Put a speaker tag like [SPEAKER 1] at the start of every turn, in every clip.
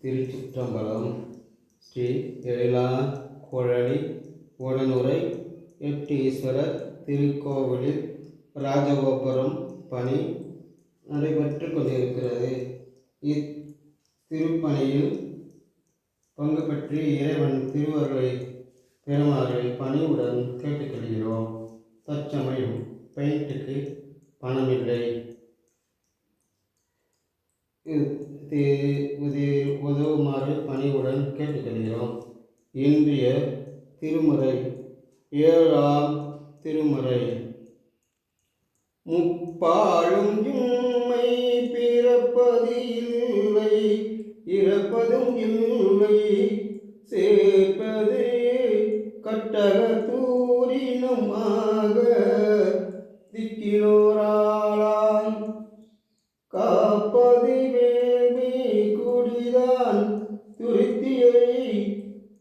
[SPEAKER 1] திருச்சிற்றம்பலம். ஸ்ரீ எழிலாக்குழலி உடனுறை எட்டீஸ்வரர் திருக்கோவிலில் ராஜகோபுரம் பணி நடைபெற்று கொண்டிருக்கிறது. இத்திருப்பணியில் பங்கு பெற்று இறைவன் திருவருளை பெறுமாறு பணிவுடன் கேட்டுக்கொள்கிறோம். தற்சமயம் பெயிண்ட்டுக்கு பணமில்லை. உதவுமாறு பணிவுடன் கேட்டுக்கொள்கிறோம். இன்றைய திருமுறை 7ஆம் திருமுறை. முப்பாலும் இம்மை பிறப்பது இல்லை, இறப்பதும் இல்லை, சேர்ப்பது கட்டக தூரினும் ஆக திக்கினோராளாய் காப்பது வேள்வி குடிதான் துருத்தியை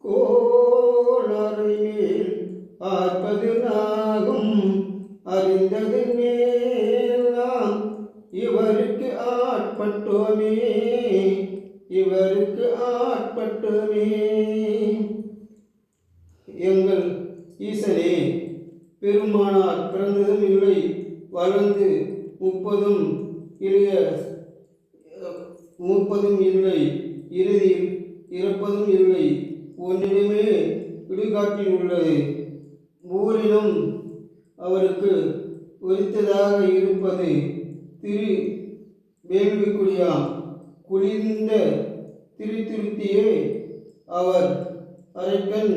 [SPEAKER 1] கோளரை மேல் ஆர்ப்பது நாகும் அறிந்தது மேல் நாம் இவருக்கு ஆட்பட்டோமே, இவருக்கு ஆட்பட்டோமே. எங்கள் ஈசனே, பெருமானார் பிறந்ததும் இல்லை, வளர்ந்து 30 இல்லை, இறுதியில் இறப்பதும் இல்லை, ஒன்றிலுமே இடுகாட்டில் உள்ளது. ஊரினும் அவருக்கு உரித்ததாக இருப்பது திரு வேள்விக்குடியாம். குளிர்ந்த திருத்திருத்தியே அவர் அரைக்கண்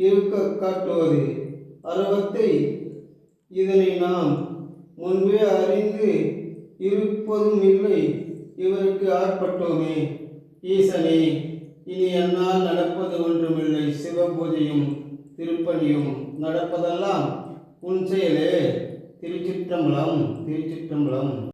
[SPEAKER 1] இருக்க காட்டுவது அரவத்தை. இதனை நாம் முன்பே அறிந்து இருப்பதும் இல்லை, இவருக்கு ஆட்பட்டோமே. ஈசனே, இனி என்னால் நடப்பது ஒன்றுமில்லை. சிவபூஜையும் திருப்பணியும் நடப்பதெல்லாம் உன் செயலே. திருச்சிற்றம்பலம், திருச்சிற்றம்பலம்.